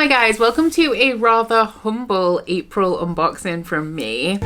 Hi guys, welcome to a rather humble April unboxing from me.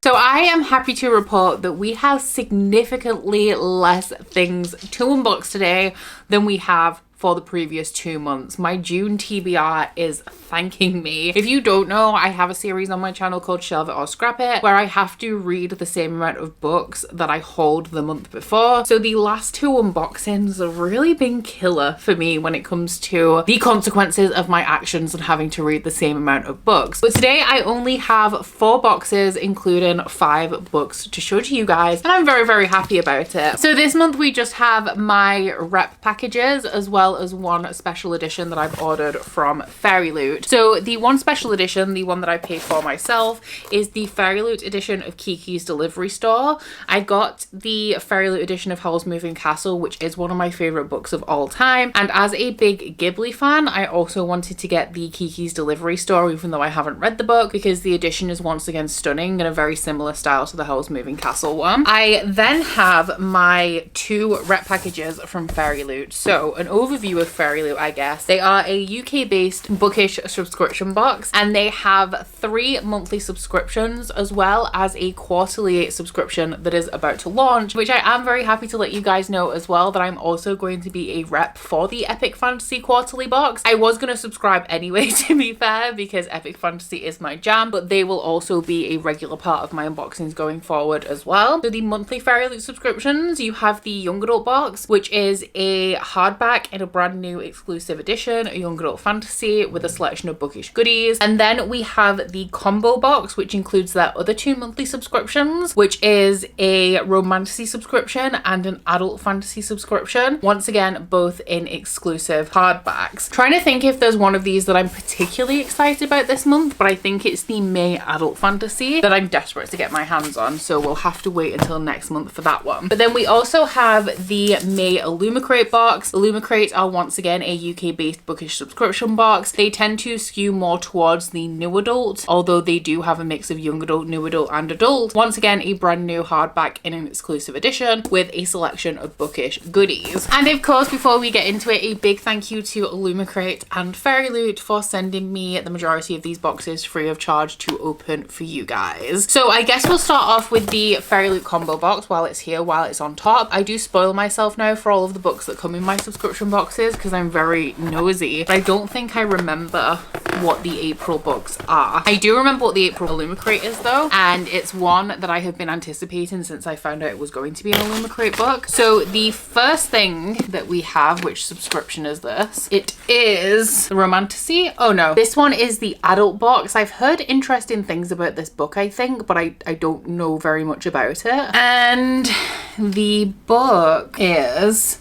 So I am happy to report that we have significantly less things to unbox today than we have for the previous 2 months. My June TBR is thanking me. If you don't know, I have a series on my channel called Shelve It or Scrap It, where I have to read the same amount of books that I hauled the month before. So the last 2 unboxings have really been killer for me when it comes to the consequences of my actions and having to read the same amount of books. But today I only have 4 boxes, including 5 books to show to you guys, and I'm very, very happy about it. So this month we just have my rep packages as well as one special edition that I've ordered from Fairyloot. So the one special edition, the one that I paid for myself, is the Fairyloot edition of Kiki's Delivery Store. I got the Fairyloot edition of Howl's Moving Castle, which is one of my favorite books of all time. And as a big Ghibli fan, I also wanted to get the Kiki's Delivery Store, even though I haven't read the book, because the edition is once again stunning in a very similar style to the Howl's Moving Castle one. I then have my 2 rep packages from Fairyloot. So an overview of Fairyloot, I guess. They are a UK-based bookish subscription box, and they have 3 monthly subscriptions as well as a quarterly subscription that is about to launch, which I am very happy to let you guys know as well that I'm also going to be a rep for the Epic Fantasy quarterly box. I was going to subscribe anyway, to be fair, because Epic Fantasy is my jam, but they will also be a regular part of my unboxings going forward as well. So the monthly Fairyloot subscriptions, you have the young adult box, which is a hardback in a brand new exclusive edition, a young adult fantasy with a selection of bookish goodies. And then we have the combo box, which includes their other 2 monthly subscriptions, which is a romantasy subscription and an adult fantasy subscription. Once again, both in exclusive hardbacks. Trying to think if there's one of these that I'm particularly excited about this month, but I think it's the May adult fantasy that I'm desperate to get my hands on. So we'll have to wait until next month for that one. But then we also have the May Illumicrate box. Illumicrate are once again a UK-based bookish subscription box. They tend to skew more towards the new adult, although they do have a mix of young adult, new adult, and adult. Once again, a brand new hardback in an exclusive edition with a selection of bookish goodies. And of course, before we get into it, a big thank you to Illumicrate and Fairyloot for sending me the majority of these boxes free of charge to open for you guys. So I guess we'll start off with the Fairyloot combo box while it's here, while it's on top. I do spoil myself now for all of the books that come in my subscription boxes because I'm very nosy, but I don't think I remember what the April books are. I do remember what the April Illumicrate is though, and it's one that I have been anticipating since I found out it was going to be an Illumicrate book. So the first thing that we have, which subscription is this? It is the Romantasy. Oh no, this one is the adult box. I've heard interesting things about this book, I think, but I don't know very much about it. And the book is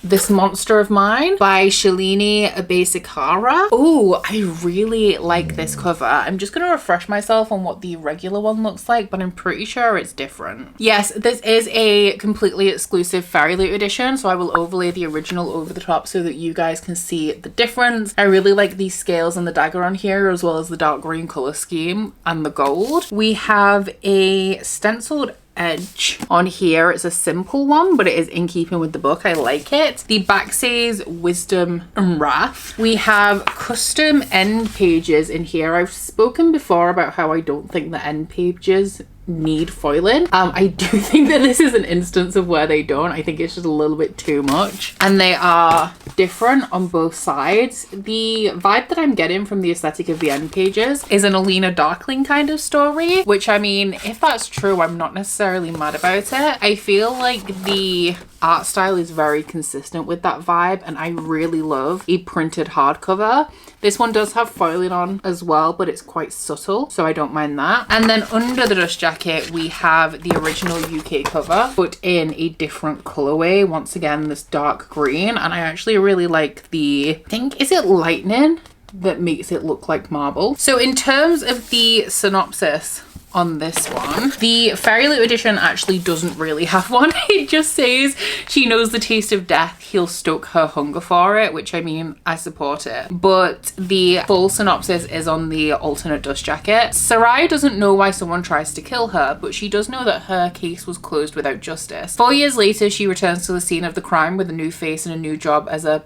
This Monster of Mine by Shalini Abesikara. Oh, I really like this cover. I'm just going to refresh myself on what the regular one looks like, but I'm pretty sure it's different. Yes, this is a completely exclusive Fairyloot edition, so I will overlay the original over the top so that you guys can see the difference. I really like these scales and the dagger on here, as well as the dark green color scheme and the gold. We have a stenciled edge on here. It's a simple one, but it is in keeping with the book. I like it. The back says Wisdom and Wrath. We have custom end pages in here. I've spoken before about how I don't think the end pages need foiling. I do think that this is an instance of where they don't. I think it's just a little bit too much, and they are different on both sides. The vibe that I'm getting from the aesthetic of the end pages is an Alina Darkling kind of story, which, I mean, if that's true, I'm not necessarily mad about it. I feel like the art style is very consistent with that vibe, and I really love a printed hardcover. This one does have foiling on as well, but it's quite subtle, so I don't mind that. And then under the dust jacket, we have the original UK cover, but in a different colorway. Once again, this dark green, and I actually really like the, I think, is it lightning that makes it look like marble? So in terms of the synopsis on this one. The Fairyloot edition actually doesn't really have one. It just says she knows the taste of death, he'll stoke her hunger for it, which, I mean, I support it. But the full synopsis is on the alternate dust jacket. Sarai doesn't know why someone tries to kill her, but she does know that her case was closed without justice. 4 years later, she returns to the scene of the crime with a new face and a new job as a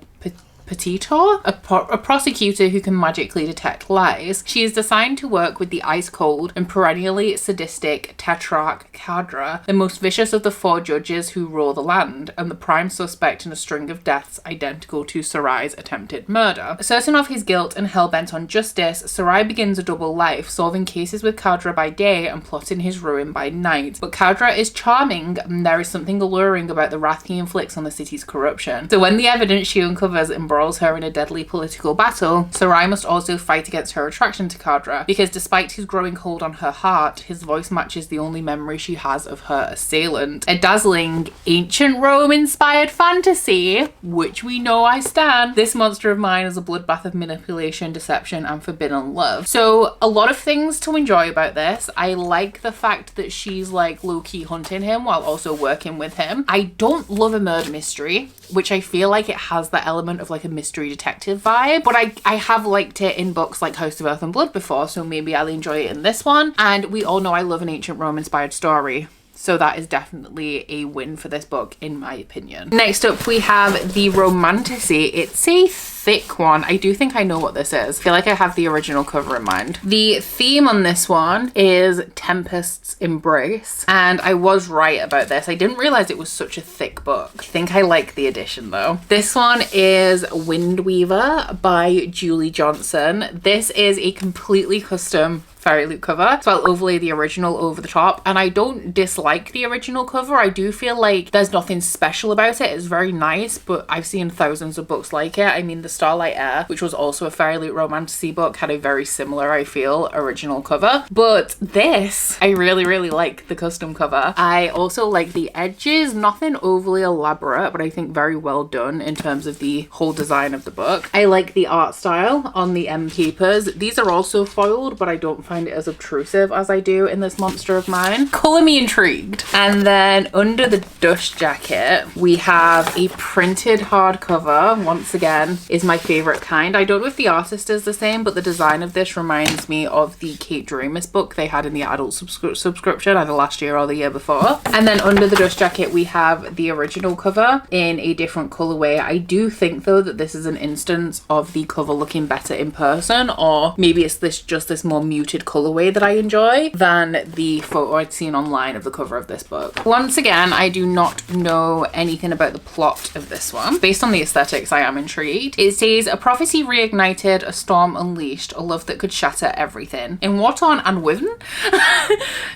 petitor, a prosecutor who can magically detect lies. She is assigned to work with the ice-cold and perennially sadistic Tetrarch Kadra, the most vicious of the 4 judges who rule the land, and the prime suspect in a string of deaths identical to Sarai's attempted murder. Certain of his guilt and hell-bent on justice, Sarai begins a double life, solving cases with Kadra by day and plotting his ruin by night. But Kadra is charming, and there is something alluring about the wrath he inflicts on the city's corruption. So when the evidence she uncovers embroils her in a deadly political battle, Sarai must also fight against her attraction to Kadra, because despite his growing hold on her heart, his voice matches the only memory she has of her assailant. A dazzling ancient Rome inspired fantasy, which we know I stand. This monster of mine is a bloodbath of manipulation, deception, and forbidden love. So a lot of things to enjoy about this. I like the fact that she's like low-key hunting him while also working with him. I don't love a murder mystery, which I feel like it has that element of like a mystery detective vibe, but I have liked it in books like House of Earth and Blood before, so maybe I'll enjoy it in this one. And we all know I love an ancient Rome inspired story, so that is definitely a win for this book in my opinion. Next up we have the Romantasy. It's a thick one. I do think I know what this is. I feel like I have the original cover in mind. The theme on this one is Tempest's Embrace, and I was right about this. I didn't realize it was such a thick book. I think I like the edition though. This one is Windweaver by Julie Johnson. This is a completely custom Fairyloot cover, so I'll overlay the original over the top, and I don't dislike the original cover. I do feel like there's nothing special about it. It's very nice, but I've seen thousands of books like it. I mean, the Starlight Air, which was also a Fairyloot Romantasy book, had a very similar, I feel, original cover. But this, I really like the custom cover. I also like the edges, nothing overly elaborate, but I think very well done in terms of the whole design of the book. I like the art style on the end papers. These are also foiled, but I don't find it as obtrusive as I do in this monster of mine. Colour me intrigued. And then under the dust jacket, we have a printed hardcover. Once again, is my favourite kind. I don't know if the artist is the same, but the design of this reminds me of the Kate Dramis book they had in the adult subscription either last year or the year before. And then under the dust jacket, we have the original cover in a different colourway. I do think though that this is an instance of the cover looking better in person, or maybe it's just this more muted colorway that I enjoy than the photo I'd seen online of the cover of this book. Once again, I do not know anything about the plot of this one. Based on the aesthetics, I am intrigued. It says, a prophecy reignited, a storm unleashed, a love that could shatter everything. In Wharton and Withen,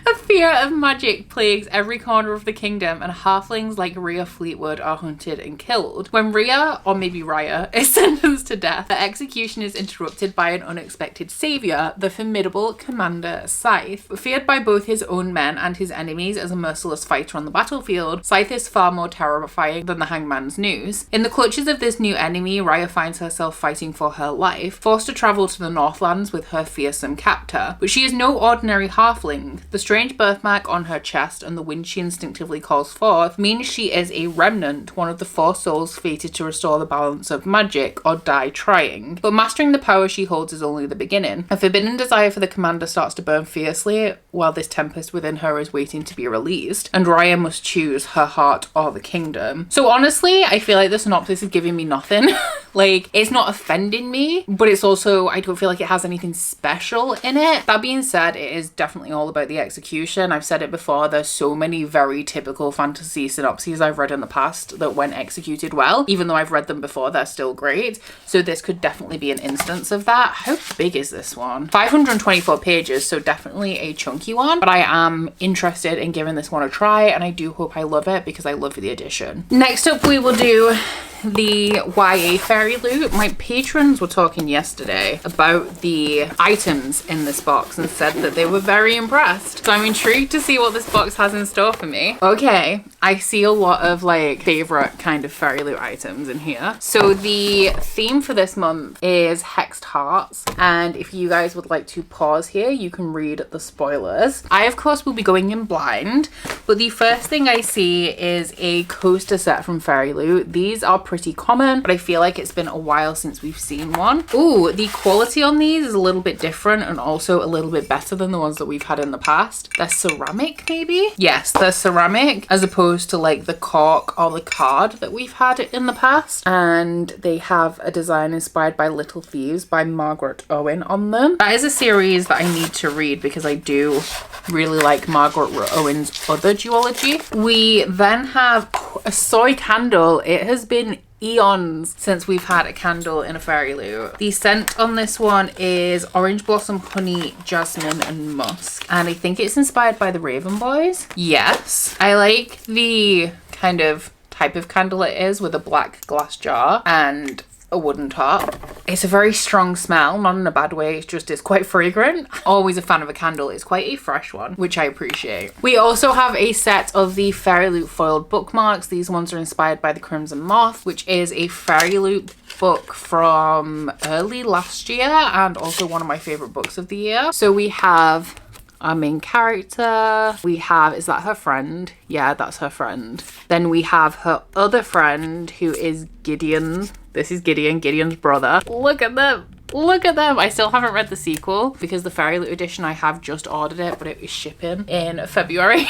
a fear of magic plagues every corner of the kingdom, and halflings like Rhea Fleetwood are hunted and killed. When Rhea, or maybe Raya, is sentenced to death, her execution is interrupted by an unexpected savior, the formidable Commander Scythe. Feared by both his own men and his enemies as a merciless fighter on the battlefield, Scythe is far more terrifying than the Hangman's Noose. In the clutches of this new enemy, Raya finds herself fighting for her life, forced to travel to the Northlands with her fearsome captor. But she is no ordinary halfling. The strange birthmark on her chest and the wind she instinctively calls forth means she is a remnant, one of the 4 souls fated to restore the balance of magic or die trying. But mastering the power she holds is only the beginning. A forbidden desire for the commander starts to burn fiercely while this tempest within her is waiting to be released, and Raya must choose her heart or the kingdom. So honestly, I feel like the synopsis is giving me nothing. Like, it's not offending me, but it's also, I don't feel like it has anything special in it. That being said, it is definitely all about the execution. I've said it before, there's so many very typical fantasy synopses I've read in the past that when executed well, even though I've read them before, they're still great. So this could definitely be an instance of that. How big is this one? 524 pages, so definitely a chunky one, but I am interested in giving this one a try, and I do hope I love it because I love the edition. Next up, we will do the YA Fairyloot. My patrons were talking yesterday about the items in this box and said that they were very impressed. So I'm intrigued to see what this box has in store for me. Okay, I see a lot of like favorite kind of Fairyloot items in here. So the theme for this month is Hexed Hearts. And if you guys would like to pause here, you can read the spoilers. I, of course, will be going in blind, but the first thing I see is a coaster set from Fairyloot. These are pretty common, but I feel like it's been a while since we've seen one. Ooh, the quality on these is a little bit different and also a little bit better than the ones that we've had in the past. They're ceramic, maybe? Yes, they're ceramic, as opposed to like the cork or the card that we've had in the past. And they have a design inspired by Little Thieves by Margaret Owen on them. That is a series that I need to read because I do really like Margaret Owen's other duology. We then have a soy candle. It has been eons since we've had a candle in a Fairyloot. The scent on this one is orange blossom, honey, jasmine and musk, and I think it's inspired by the Raven Boys. Yes, I like the kind of type of candle it is, with a black glass jar and a wooden top. It's a very strong smell, not in a bad way, it's quite fragrant. Always a fan of a candle. It's quite a fresh one, which I appreciate. We also have a set of the Fairyloot foiled bookmarks. These ones are inspired by the Crimson Moth, which is a Fairyloot book from early last year and also one of my favorite books of the year. So we have our main character. We have, is that her friend? Yeah, that's her friend. Then we have her other friend who is Gideon. This is Gideon's brother. Look at them. Look at them. I still haven't read the sequel because the Fairyloot edition, I have just ordered it, but it is shipping in February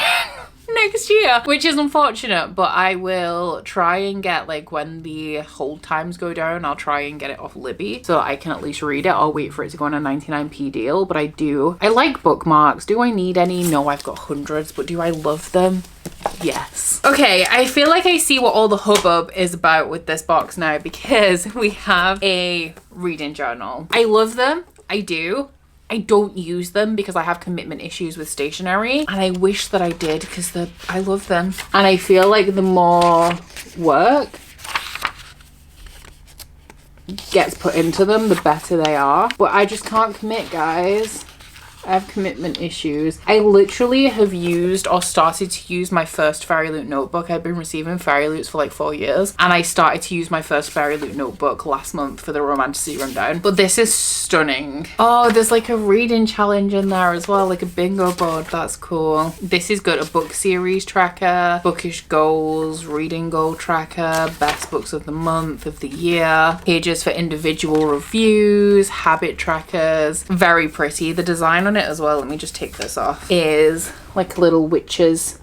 next year, which is unfortunate, but I will try and get, like, when the hold times go down, I'll try and get it off Libby so I can at least read it. I'll wait for it to go on a 99p deal, but I like bookmarks. Do I need any? No, I've got hundreds, but do I love them? Yes. Okay, I feel like I see what all the hubbub is about with this box now because we have a reading journal. I love them. I do. I don't use them because I have commitment issues with stationery, and I wish that I did because I love them. And I feel like the more work gets put into them, the better they are. But I just can't commit, guys. I have commitment issues. I literally have used or started to use my first Fairyloot notebook. I've been receiving Fairyloots for like 4 years, and I started to use my first Fairyloot notebook last month for the Romantasy rundown. But this is stunning. Oh, there's like a reading challenge in there as well, like a bingo board. That's cool. This is good. A book series tracker, bookish goals, reading goal tracker, best books of the month, of the year, pages for individual reviews, habit trackers. Very pretty. The design on it as well, let me just take this off, is like a little witch's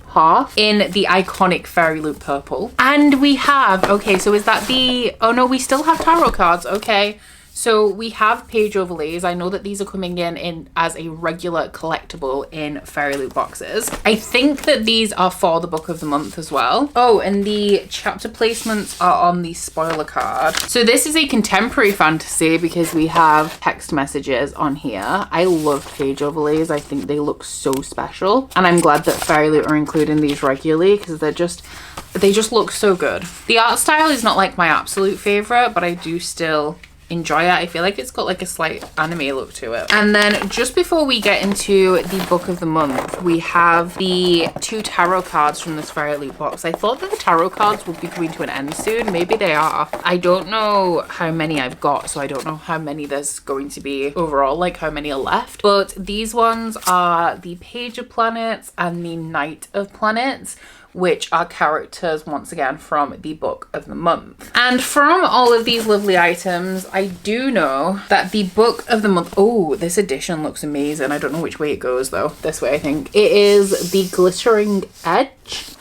hearth in the iconic Fairyloot purple. And we have, okay, so is that the, oh no, we still have tarot cards. Okay, so we have page overlays. I know that these are coming in as a regular collectible in Fairyloot boxes. I think that these are for the book of the month as well. Oh, and the chapter placements are on the spoiler card. So this is a contemporary fantasy because we have text messages on here. I love page overlays. I think they look so special. And I'm glad that Fairyloot are including these regularly because they just look so good. The art style is not like my absolute favorite, but I do still enjoy it. I feel like it's got like a slight anime look to it. And then just before we get into the book of the month, we have the 2 tarot cards from this Fairyloot box. I thought that the tarot cards would be coming to an end soon. Maybe they are. I don't know how many I've got, so I don't know how many there's going to be overall, like how many are left. But these ones are the Page of Planets and the Knight of Planets, which are characters once again from the book of the month. And from all of these lovely items, I do know that the book of the month, oh, this edition looks amazing. I don't know which way it goes though. This way, I think. It is The Glittering Edge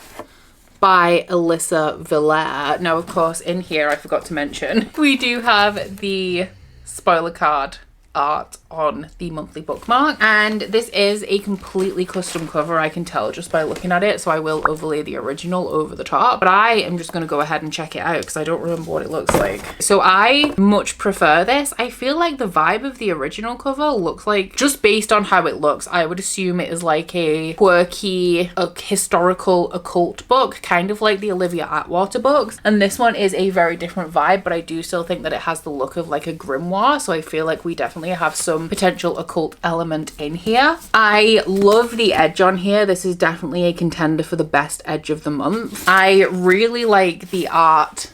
by Alyssa Villar. Now, of course, in here, I forgot to mention, we do have the spoiler card art on the monthly bookmark, and this is a completely custom cover. I can tell just by looking at it, so I will overlay the original over the top, but I am just going to go ahead and check it out because I don't remember what it looks like. So I much prefer this. I feel like the vibe of the original cover looks like, just based on how it looks, I would assume it is like a quirky historical occult book, kind of like the Olivia Atwater books, and this one is a very different vibe, but I do still think that it has the look of like a grimoire, so I feel like we definitely definitely have some potential occult element in here. I love the edge on here. This is definitely a contender for the best edge of the month. I really like the art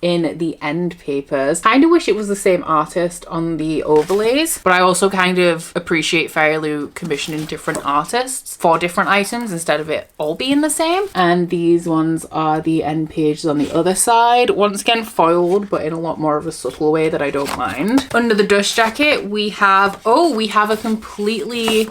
in the end papers. Kind of wish it was the same artist on the overlays, but I also kind of appreciate Fairyloot commissioning different artists for different items instead of it all being the same. And these ones are the end pages on the other side. Once again foiled, but in a lot more of a subtle way that I don't mind. Under the dust jacket, we have a completely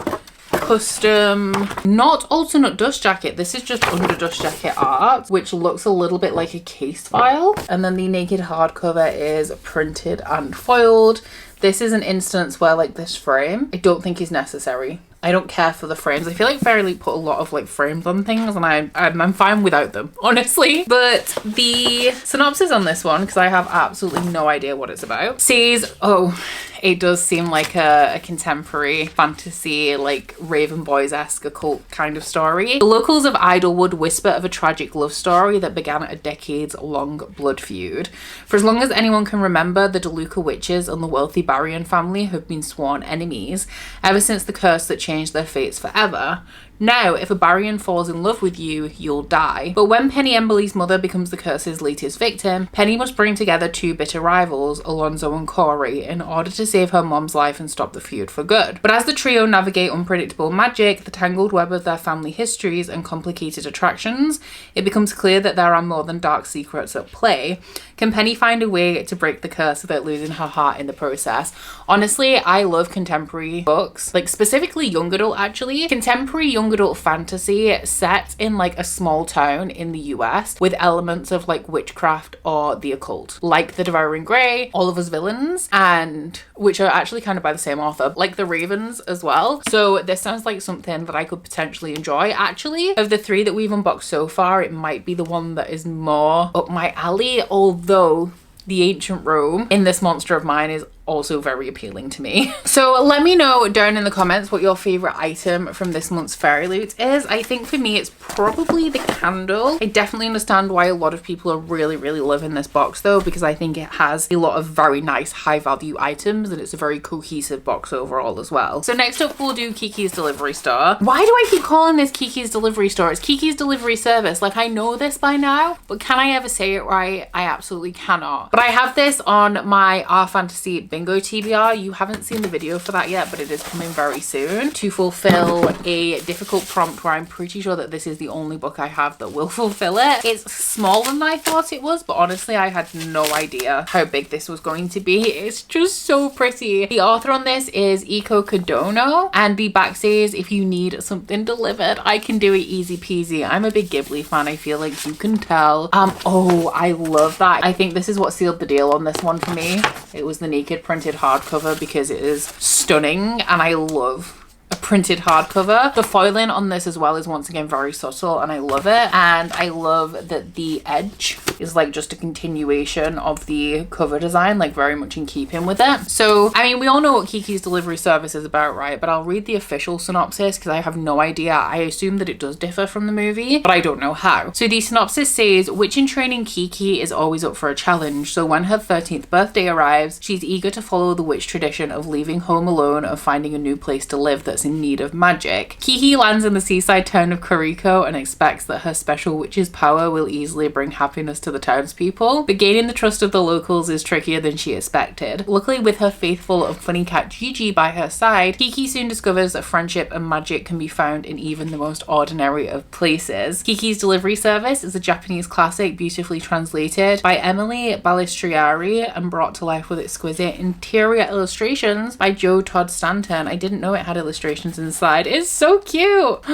custom, not alternate dust jacket. This is just under dust jacket art, which looks a little bit like a case file. And then the naked hardcover is printed and foiled. This is an instance where like this frame, I don't think is necessary. I don't care for the frames. I feel like Fairyloot put a lot of like frames on things and I'm fine without them, honestly. But the synopsis on this one, because I have absolutely no idea what it's about, says, oh, it does seem like a contemporary fantasy, like Raven Boys-esque occult kind of story. The locals of Idlewood whisper of a tragic love story that began a decades-long blood feud. For as long as anyone can remember, the DeLuca witches and the wealthy Barrion family have been sworn enemies ever since the curse that changed their fates forever. Now, if a Barrion falls in love with you, you'll die. But when Penny Emberly's mother becomes the curse's latest victim, Penny must bring together two bitter rivals, Alonzo and Corey, in order to save her mom's life and stop the feud for good. But as the trio navigate unpredictable magic, the tangled web of their family histories, and complicated attractions, it becomes clear that there are more than dark secrets at play. Can Penny find a way to break the curse without losing her heart in the process? Honestly, I love contemporary books, like specifically young adult actually. Contemporary young adult fantasy set in like a small town in the US with elements of like witchcraft or the occult, like The Devouring Grey, Oliver's Villains, and which are actually kind of by the same author, like The Ravens as well. So this sounds like something that I could potentially enjoy. Actually, of the three that we've unboxed so far, it might be the one that is more up my alley, although the Ancient Rome in this monster of mine is also very appealing to me. So let me know down in the comments what your favorite item from this month's Fairyloot is. I think for me it's probably the candle. I definitely understand why a lot of people are really loving this box though, because I think it has a lot of very nice high value items and it's a very cohesive box overall as well. So next up we'll do Kiki's Delivery Store. Why do I keep calling this Kiki's Delivery Store? It's Kiki's Delivery Service. Like I know this by now, but can I ever say it right? I absolutely cannot. But I have this on my Our Fantasy Bingo TBR. You haven't seen the video for that yet, but it is coming very soon to fulfill a difficult prompt where I'm pretty sure that this is the only book I have that will fulfill it. It's smaller than I thought it was, but honestly I had no idea how big this was going to be. It's just so pretty. The author on this is Iko Kodono, and the back says, if you need something delivered, I can do it easy peasy. I'm a big Ghibli fan, I feel like you can tell. Oh, I love that. I think this is what sealed the deal on this one for me. It was the naked printed hardcover because it is stunning and I love a printed hardcover. The foiling on this as well is once again very subtle and I love it. And I love that the edge is like just a continuation of the cover design, like very much in keeping with it. So, I mean, we all know what Kiki's Delivery Service is about, right? But I'll read the official synopsis because I have no idea. I assume that it does differ from the movie, but I don't know how. So the synopsis says, witch in training Kiki is always up for a challenge. So when her 13th birthday arrives, she's eager to follow the witch tradition of leaving home alone and finding a new place to live that's in need of magic. Kiki lands in the seaside town of Koriko and expects that her special witch's power will easily bring happiness to the townspeople, but gaining the trust of the locals is trickier than she expected. Luckily, with her faithful and funny cat Gigi by her side, Kiki soon discovers that friendship and magic can be found in even the most ordinary of places. Kiki's Delivery Service is a Japanese classic beautifully translated by Emily Balistrieri and brought to life with exquisite interior illustrations by Joe Todd Stanton. I didn't know it had illustrations inside. It's so cute.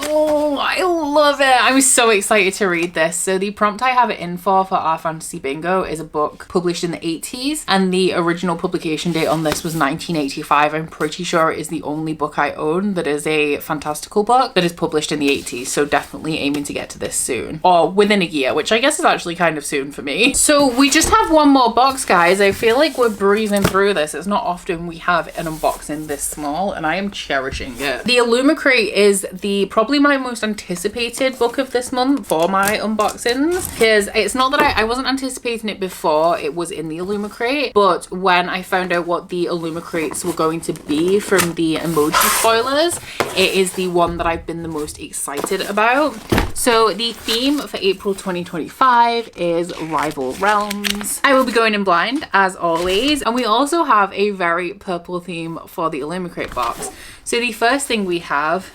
Oh, I love it. I'm so excited to read this. So the prompt I have it in for Our Fantasy Bingo is a book published in the 80s and the original publication date on this was 1985. I'm pretty sure it is the only book I own that is a fantastical book that is published in the 80s. So definitely aiming to get to this soon or within a year, which I guess is actually kind of soon for me. So we just have one more box, guys. I feel like we're breezing through this. It's not often we have an unboxing this small and I am cherishing it. The Illumicrate is the proper probably my most anticipated book of this month for my unboxings, because it's not that I wasn't anticipating it before it was in the Illumicrate, but when I found out what the Illumicrates were going to be from the emoji spoilers, it is the one that I've been the most excited about. So the theme for April 2025 is Rival Realms. I will be going in blind as always, and we also have a very purple theme for the Illumicrate box. So the first thing we have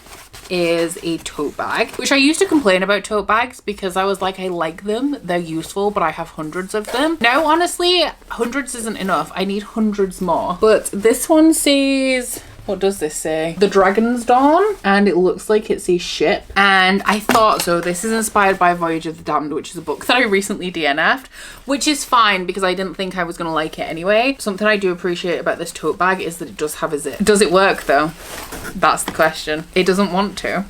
is a tote bag, which I used to complain about tote bags because I was like, I like them, they're useful, but I have hundreds of them. Now honestly, hundreds isn't enough, I need hundreds more. But this one says, what does this say? The Dragon's Dawn, and it looks like it's a ship. And I thought, so this is inspired by Voyage of the Damned, which is a book that I recently DNF'd, which is fine because I didn't think I was gonna like it anyway. Something I do appreciate about this tote bag is that it does have a zip. Does it work though? That's the question. It doesn't want to.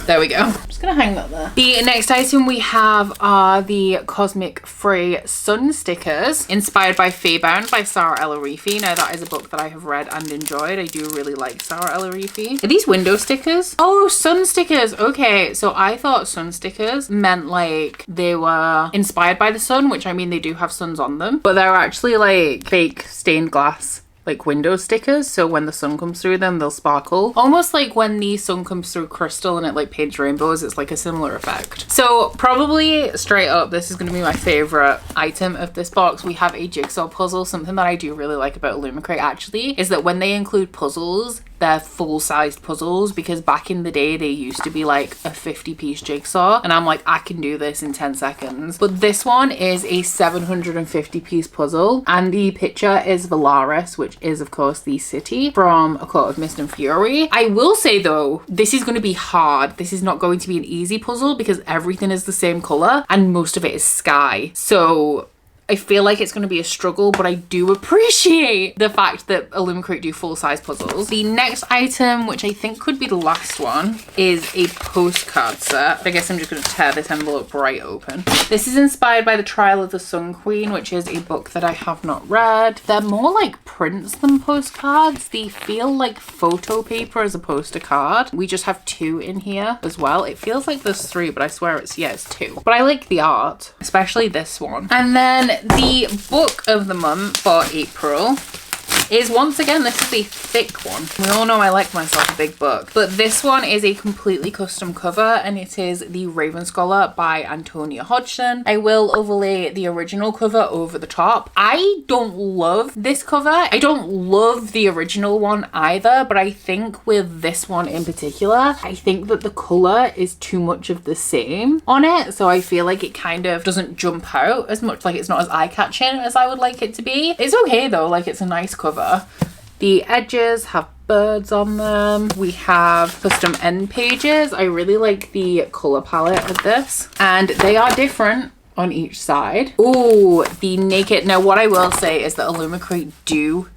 There we go. I'm just gonna hang that there. The next item we have are the Cosmic Fray Sun stickers, inspired by Faybound by Sarah El-Arifi. Now that is a book that I have read and enjoyed. I do really like Sarah El-Arifi. Are these window stickers? Oh, sun stickers. Okay, so I thought sun stickers meant like they were inspired by the sun, which I mean they do have suns on them, but they're actually like fake stained glass like window stickers, so when the sun comes through them they'll sparkle, almost like when the sun comes through crystal and it like paints rainbows. It's like a similar effect. So probably straight up this is going to be my favorite item of this box. We have a jigsaw puzzle. Something that I do really like about Illumicrate actually is that when they include puzzles, they're full-sized puzzles, because back in the day they used to be like a 50-piece jigsaw and I'm like, I can do this in 10 seconds. But this one is a 750-piece puzzle, and the picture is Valaris, which is of course the city from A Court of Mist and Fury. I will say though, this is going to be hard. This is not going to be an easy puzzle because everything is the same color and most of it is sky. So I feel like it's going to be a struggle, but I do appreciate the fact that Illumicrate do full-size puzzles. The next item, which I think could be the last one, is a postcard set. I guess I'm just going to tear this envelope right open. This is inspired by The Trial of the Sun Queen, which is a book that I have not read. They're more like prints than postcards. They feel like photo paper as opposed to card. We just have 2 in here as well. It feels like there's 3, but I swear it's 2. But I like the art, especially this one. And then the book of the month for April is, once again, this is a thick one. We all know I like myself a big book, but this one is a completely custom cover, and it is The Raven Scholar by Antonia Hodgson. I will overlay the original cover over the top. I don't love this cover. I don't love the original one either, but I think with this one in particular, I think that the color is too much of the same on it, so I feel like it kind of doesn't jump out as much. Like, it's not as eye-catching as I would like it to be. It's okay though, like it's a nice cover. The edges have birds on them. We have custom end pages. I really like the color palette of this, and they are different on each side. Ooh, the naked. Now what I will say is that Illumicrate do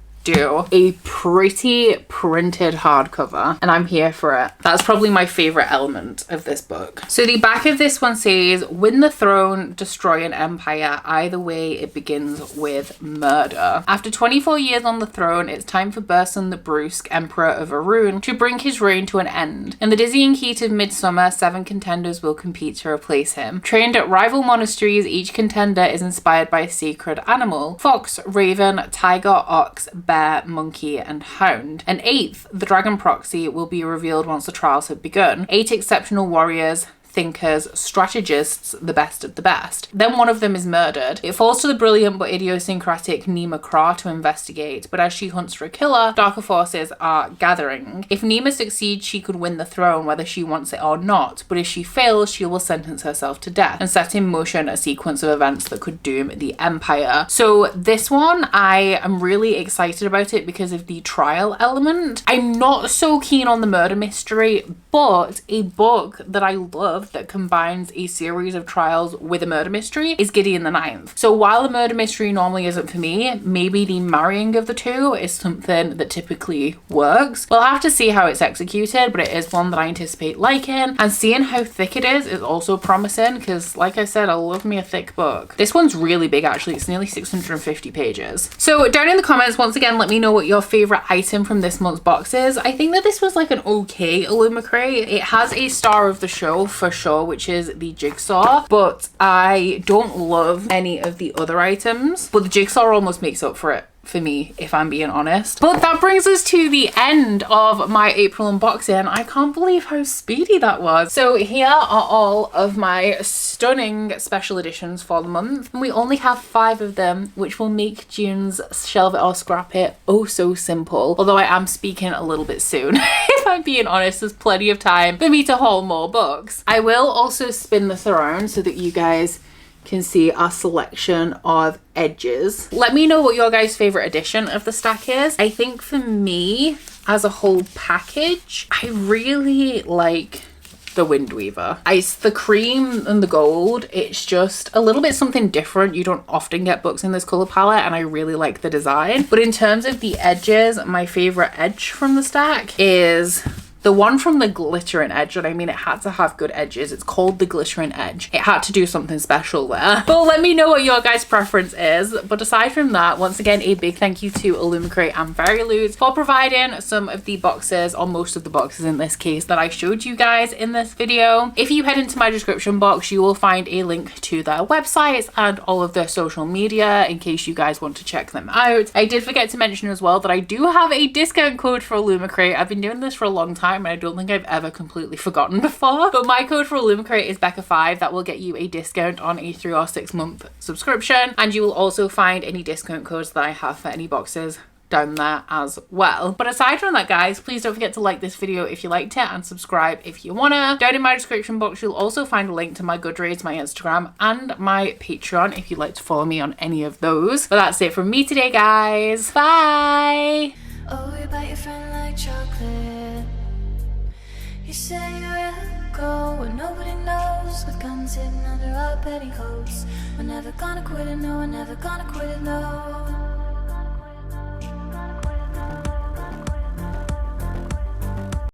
a pretty printed hardcover, and I'm here for it. That's probably my favorite element of this book. So the back of this one says, win the throne, destroy an empire. Either way, it begins with murder. After 24 years on the throne, it's time for Burson the Brusque, Emperor of Arun, to bring his reign to an end. In the dizzying heat of midsummer, 7 contenders will compete to replace him. Trained at rival monasteries, each contender is inspired by a sacred animal: fox, raven, tiger, ox, bear, monkey, and hound. An 8th, the dragon proxy, will be revealed once the trials have begun. 8 exceptional warriors, thinkers, strategists, the best of the best. Then one of them is murdered. It falls to the brilliant but idiosyncratic Nima Kra to investigate, but as she hunts for a killer, darker forces are gathering. If Nima succeeds, she could win the throne whether she wants it or not, but if she fails, she will sentence herself to death and set in motion a sequence of events that could doom the empire. So this one, I am really excited about it because of the trial element. I'm not so keen on the murder mystery, but a book that I love love that combines a series of trials with a murder mystery is Gideon the Ninth. So while a murder mystery normally isn't for me, maybe the marrying of the two is something that typically works. We'll have to see how it's executed, but it is one that I anticipate liking, and seeing how thick it is also promising, because like I said, I love me a thick book. This one's really big actually, it's nearly 650 pages. So down in the comments, once again, let me know what your favorite item from this month's box is. I think that this was like an okay Illumicrate. It has a star of the show for sure, which is the jigsaw, but I don't love any of the other items, but the jigsaw almost makes up for it for me, if I'm being honest. But that brings us to the end of my April unboxing. I can't believe how speedy that was. So here are all of my stunning special editions for the month, and we only have 5 of them, which will make June's shelve it or scrap it oh so simple, although I am speaking a little bit soon. If I'm being honest, there's plenty of time for me to haul more books. I will also spin this around so that you guys can see our selection of edges. Let me know what your guys' favorite edition of the stack is. I think for me, as a whole package, I really like the Wind Weaver. It's the cream and the gold. It's just a little bit something different. You don't often get books in this color palette, and I really like the design. But in terms of the edges, my favorite edge from the stack is the one from the glittering edge, and I mean, it had to have good edges. It's called the glittering edge. It had to do something special there. But let me know what your guys' preference is. But aside from that, once again, a big thank you to Illumicrate and Fairyloot for providing some of the boxes, or most of the boxes in this case, that I showed you guys in this video. If you head into my description box, you will find a link to their websites and all of their social media in case you guys want to check them out. I did forget to mention as well that I do have a discount code for Illumicrate. I've been doing this for a long time, and I don't think I've ever completely forgotten before, but my code for Illumicrate is Becca5. That will get you a discount on a 3 or 6 month subscription, and you will also find any discount codes that I have for any boxes down there as well. But aside from that, guys, please don't forget to like this video if you liked it, and subscribe if you wanna. Down in my description box, you'll also find a link to my Goodreads, my Instagram, and my Patreon if you'd like to follow me on any of those. But that's it from me today, guys. Bye. Oh, you bite your friend like chocolate. You say you'll go where nobody knows, with guns hidden under our petticoats. We're never gonna quit it, no, we're never gonna quit it, no.